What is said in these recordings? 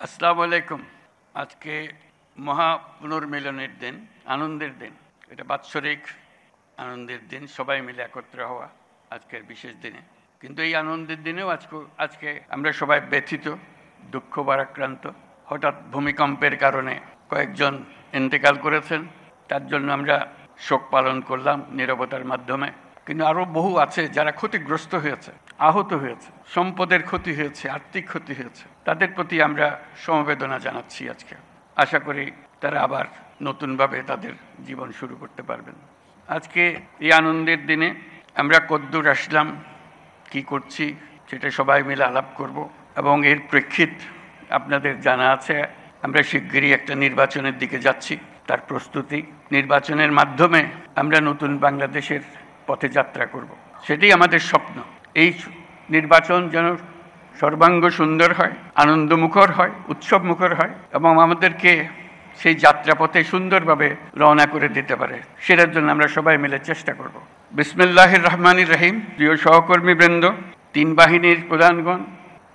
আসসালামু আলাইকুম। আজকে মহা পুনর্মিলনের দিন, আনন্দের দিন। এটা বাৎসরিক আনন্দের দিন, সবাই মিলে একত্র হওয়া আজকের বিশেষ দিনে। কিন্তু এই আনন্দের দিনেও আজকে আমরা সবাই ব্যথিত, দুঃখ ভারাক্রান্ত। হঠাৎ ভূমিকম্পের কারণে কয়েকজন ইন্তেকাল করেছেন, তার জন্য আমরা শোক পালন করলাম নীরবতার মাধ্যমে। কিন্তু আরও বহু আছে যারা ক্ষতিগ্রস্ত হয়েছে, আহত হয়েছে, সম্পদের ক্ষতি হয়েছে, আর্থিক ক্ষতি হয়েছে। তাদের প্রতি আমরা সমবেদনা জানাচ্ছি আজকে। আশা করি তারা আবার নতুনভাবে তাদের জীবন শুরু করতে পারবেন। আজকে এই আনন্দের দিনে আমরা কদ্দূর আসলাম, কি করছি, সেটা সবাই মিলে আলাপ করব। এবং এর প্রেক্ষিত আপনাদের জানা আছে, আমরা শিগগিরই একটা নির্বাচনের দিকে যাচ্ছি, তার প্রস্তুতি। নির্বাচনের মাধ্যমে আমরা নতুন বাংলাদেশের পথে যাত্রা করব। সেটাই আমাদের স্বপ্ন। এই নির্বাচন যেন সর্বাঙ্গ সুন্দর হয়, আনন্দমুখর হয়, উৎসবমুখর হয় এবং আমাদেরকে সেই যাত্রাপথে সুন্দরভাবে রওনা করে দিতে পারে। সেটার জন্য আমরা সবাই মিলে চেষ্টা করব। বিসমিল্লাহির রহমানির রহিম। প্রিয় সহকর্মীবৃন্দ, তিন বাহিনীর প্রধানগণ,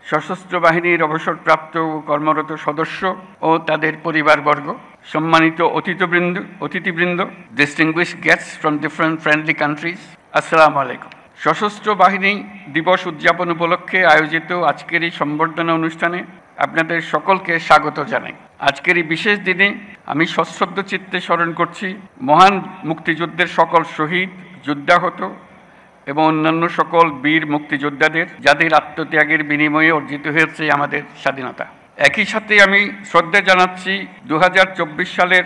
সশস্ত্র বাহিনীর অবসরপ্রাপ্ত ও কর্মরত সদস্য ও তাদের পরিবারবর্গ, সম্মানিত অতিথিবৃন্দ, distinguished guests from different friendly countries, আসসালামু আলাইকুম। সশস্ত্র বাহিনী দিবস উদযাপন উপলক্ষে আয়োজিত আজকের এই সম্বর্ধনা অনুষ্ঠানে আপনাদের সকলকে স্বাগত জানাই। আজকের এই বিশেষ দিনে আমি সশ্রদ্ধ চিত্তে স্মরণ করছি মহান মুক্তিযুদ্ধের সকল শহীদ, যুদ্ধাহত এবং অন্যান্য সকল বীর মুক্তিযোদ্ধাদের, যাদের আত্মত্যাগের বিনিময়ে অর্জিত হয়েছে আমাদের স্বাধীনতা। একই সাথে আমি শ্রদ্ধা জানাচ্ছি 2024 সালের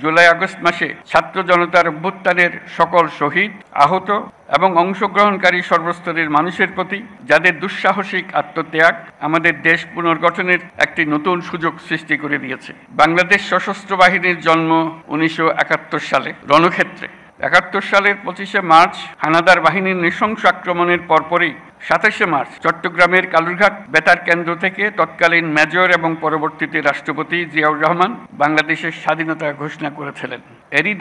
জুলাই আগস্ট মাসে ছাত্র জনতার অভ্যুত্থানের সকল শহীদ, আহত এবং অংশগ্রহণকারী সর্বস্তরের মানুষের প্রতি, যাদের দুঃসাহসিক আত্মত্যাগ আমাদের দেশ পুনর্গঠনের একটি নতুন সুযোগ সৃষ্টি করে দিয়েছে। বাংলাদেশ সশস্ত্র বাহিনীর জন্ম 1971 সালে রণক্ষেত্রে। 71 সালের 25শে মার্চ হানাদার বাহিনীর নৃশংস আক্রমণের পরপরই 27শে মার্চ চট্টগ্রামের কালুরঘাট বেতার কেন্দ্র থেকে তৎকালীন মেজর এবং পরবর্তীতে রাষ্ট্রপতি জিয়াউর রহমান বাংলাদেশের স্বাধীনতা ঘোষণা করেছিলেন। এরই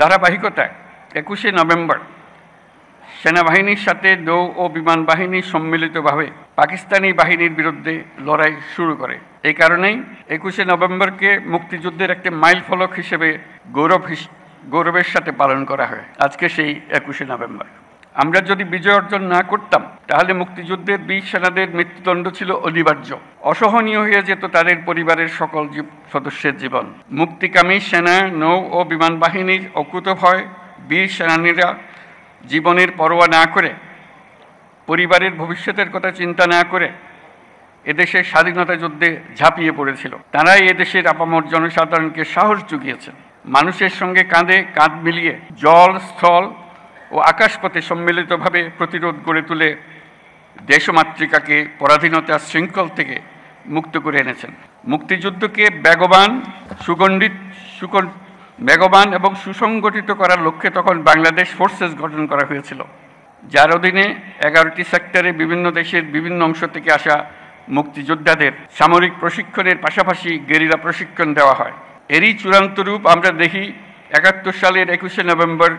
ধারাবাহিকতায় 21শে নভেম্বর সেনাবাহিনীর সাথে নৌ ও বিমান বাহিনী সম্মিলিতভাবে পাকিস্তানি বাহিনীর বিরুদ্ধে লড়াই শুরু করে। এই কারণেই 21শে নভেম্বরকে মুক্তিযুদ্ধের একটি মাইল ফলক হিসেবে গৌরবের সাথে পালন করা হয়। আজকে সেই 21শে নভেম্বর। আমরা যদি বিজয় অর্জন না করতাম, তাহলে মুক্তিযুদ্ধের বীর সেনাদের মৃত্যুদণ্ড ছিল অনিবার্য। অসহনীয় হয়ে যেত তাদের পরিবারের সকল সদস্যের জীবন। মুক্তিকামী সেনা, নৌ ও বিমান বাহিনীর অকুতভয় বীর সেনানীরা জীবনের পরোয়া না করে, পরিবারের ভবিষ্যতের কথা চিন্তা না করে এদেশের স্বাধীনতা যুদ্ধে ঝাঁপিয়ে পড়েছিল। তারাই এদেশের আপামর জনসাধারণকে সাহস জুগিয়েছেন। মানুষের সঙ্গে কাঁধে কাঁধ মিলিয়ে জল, স্থল ও আকাশপথে সম্মিলিতভাবে প্রতিরোধ গড়ে তুলে দেশমাতৃকাকে পরাধীনতার শৃঙ্খল থেকে মুক্ত করে এনেছেন। মুক্তিযুদ্ধকে বেগবান এবং সুসংগঠিত করার লক্ষ্যে তখন বাংলাদেশ ফোর্সেস গঠন করা হয়েছিল, যার অধীনে 11টি সেক্টরে বিভিন্ন দেশের বিভিন্ন অংশ থেকে আসা মুক্তিযোদ্ধাদের সামরিক প্রশিক্ষণের পাশাপাশি গেরিলা প্রশিক্ষণ দেওয়া হয়। এরই চূড়ান্ত রূপ আমরা দেখি 71 সালের 21শে নভেম্বর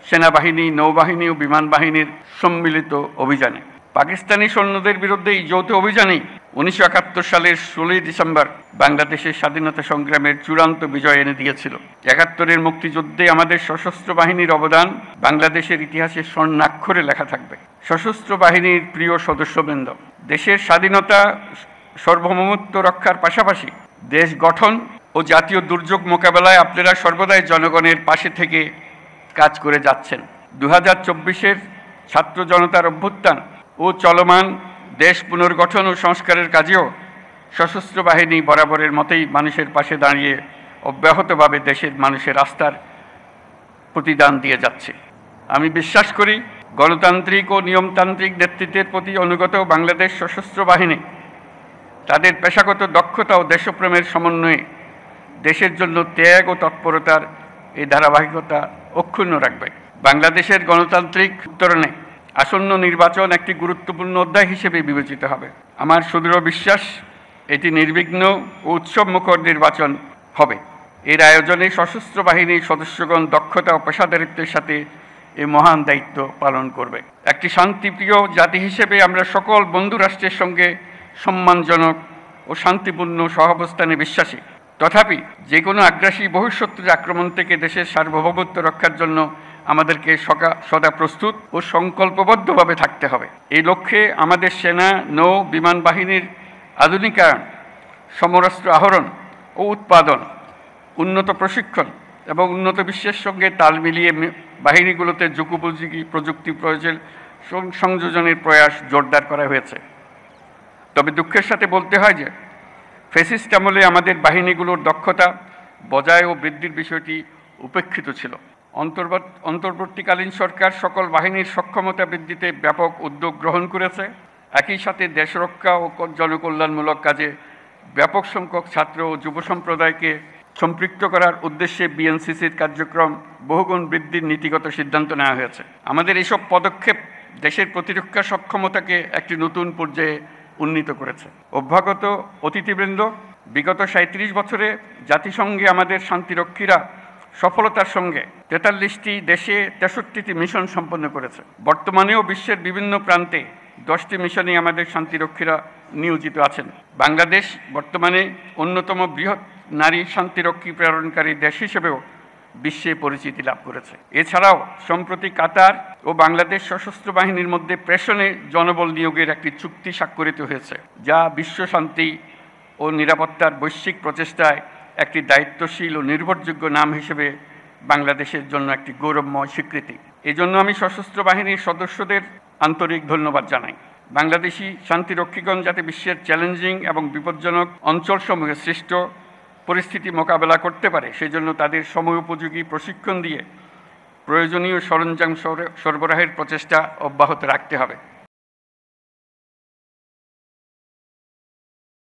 সেনাবাহিনী, নৌবাহিনী ও বিমান বাহিনীর সম্মিলিত অভিযানে। পাকিস্তানি সৈন্যদের বিরুদ্ধে এই যৌথ অভিযানেই 1971 সালের 16ই ডিসেম্বর বাংলাদেশের স্বাধীনতা সংগ্রামের চূড়ান্ত বিজয় এনে দিয়েছিল। 71-এর মুক্তিযুদ্ধে আমাদের সশস্ত্র বাহিনীর অবদান বাংলাদেশের ইতিহাসে স্বর্ণাক্ষরে লেখা থাকবে। সশস্ত্র বাহিনীর প্রিয় সদস্যবৃন্দ, দেশের স্বাধীনতা সার্বভৌমত্ব রক্ষার পাশাপাশি দেশ গঠন ও জাতীয় দুর্যোগ মোকাবেলায় আপনারা সর্বদাই জনগণের পাশে থেকে কাজ করে যাচ্ছেন। 2024-এর ছাত্র জনতার অভ্যুত্থান ও চলমান দেশ পুনর্গঠন ও সংস্কারের কাজেও সশস্ত্র বাহিনী বরাবরের মতোই মানুষের পাশে দাঁড়িয়ে অব্যাহতভাবে দেশের মানুষের আস্থার প্রতিদান দিয়ে যাচ্ছে। আমি বিশ্বাস করি, গণতান্ত্রিক ও নিয়মতান্ত্রিক নেতৃত্বের প্রতি অনুগত বাংলাদেশ সশস্ত্র বাহিনী তাদের পেশাগত দক্ষতা ও দেশপ্রেমের সমন্বয়ে দেশের জন্য ত্যাগ ও তৎপরতার এই ধারাবাহিকতা অক্ষুণ্ণ রাখবে। বাংলাদেশের গণতান্ত্রিক উত্তরণে আসন্ন নির্বাচন একটি গুরুত্বপূর্ণ অধ্যায় হিসেবে বিবেচিত হবে। আমার সুদৃঢ় বিশ্বাস, এটি নির্বিঘ্ন ও উৎসবমুখর নির্বাচন হবে। এর আয়োজনে সশস্ত্র বাহিনীর সদস্যগণ দক্ষতা ও পেশাদারিত্বের সাথে এই মহান দায়িত্ব পালন করবে। একটি শান্তিপ্রিয় জাতি হিসেবে আমরা সকল বন্ধু রাষ্ট্রের সঙ্গে সম্মানজনক ও শান্তিপূর্ণ সহাবস্থানে বিশ্বাসী। তথাপি যে কোনো আগ্রাসী বহিঃশত্রুর আক্রমণ থেকে দেশের সার্বভৌমত্ব রক্ষার জন্য আমাদেরকে সদা প্রস্তুত ও সংকল্পবদ্ধভাবে থাকতে হবে। এই লক্ষ্যে আমাদের সেনা, নৌ, বিমান বাহিনীর আধুনিকায়ন, সমরাস্ত্র আহরণ ও উৎপাদন, উন্নত প্রশিক্ষণ এবং উন্নত বিশ্বের সঙ্গে তাল মিলিয়ে বাহিনীগুলোতে যুগোপযোগী প্রযুক্তি প্রয়োগের সংযোজনের প্রয়াস জোরদার করা হয়েছে। তবে দুঃখের সাথে বলতে হয় যে ফ্যাসিস্ট আমলে আমাদের বাহিনীগুলোর দক্ষতা বজায় ও বৃদ্ধির বিষয়টি উপেক্ষিত ছিল। অন্তর্বর্তীকালীন সরকার সকল বাহিনীর সক্ষমতা বৃদ্ধিতে ব্যাপক উদ্যোগ গ্রহণ করেছে। একই সাথে দেশরক্ষা ও জনকল্যাণমূলক কাজে ব্যাপক সংখ্যক ছাত্র ও যুব সম্প্রদায়কে সম্পৃক্ত করার উদ্দেশ্যে বিএনসিসির কার্যক্রম বহুগুণ বৃদ্ধির নীতিগত সিদ্ধান্ত নেওয়া হয়েছে। আমাদের এসব পদক্ষেপ দেশের প্রতিরক্ষা সক্ষমতাকে একটি নতুন পর্যায়ে উন্নীত করেছে। অভ্যাগত অতিথিবৃন্দ, বিগত ৩৭ বছরে জাতিসংঘে আমাদের শান্তিরক্ষীরা সফলতার সঙ্গে ৪৩টি দেশে ৬৩টি মিশন সম্পন্ন করেছে। বর্তমানেও বিশ্বের বিভিন্ন প্রান্তে 10টি মিশনে আমাদের শান্তিরক্ষীরা নিয়োজিত আছেন। বাংলাদেশ বর্তমানে অন্যতম বৃহৎ নারী শান্তিরক্ষী প্রেরণকারী দেশ হিসেবেও বিশ্বে পরিচিতি লাভ করেছে। এছাড়াও সম্প্রতি কাতার ও বাংলাদেশ সশস্ত্র বাহিনীর মধ্যে প্রেষণে জনবল নিয়োগের একটি চুক্তি স্বাক্ষরিত হয়েছে, যা বিশ্ব শান্তি ও নিরাপত্তার বৈশ্বিক প্রচেষ্টায় একটি দায়িত্বশীল ও নির্ভরযোগ্য নাম হিসেবে বাংলাদেশের জন্য একটি গৌরবময় স্বীকৃতি। এজন্য আমি সশস্ত্র বাহিনীর সদস্যদের আন্তরিক ধন্যবাদ জানাই। বাংলাদেশি শান্তিরক্ষীগণ যাতে বিশ্বের চ্যালেঞ্জিং এবং বিপজ্জনক অঞ্চলসমূহে সৃষ্ট পরিস্থিতি মোকাবেলা করতে পারে, সেজন্য তাদের সময়োপযোগী প্রশিক্ষণ দিয়ে প্রয়োজনীয় সরঞ্জাম সরবরাহের প্রচেষ্টা অব্যাহত রাখতে হবে।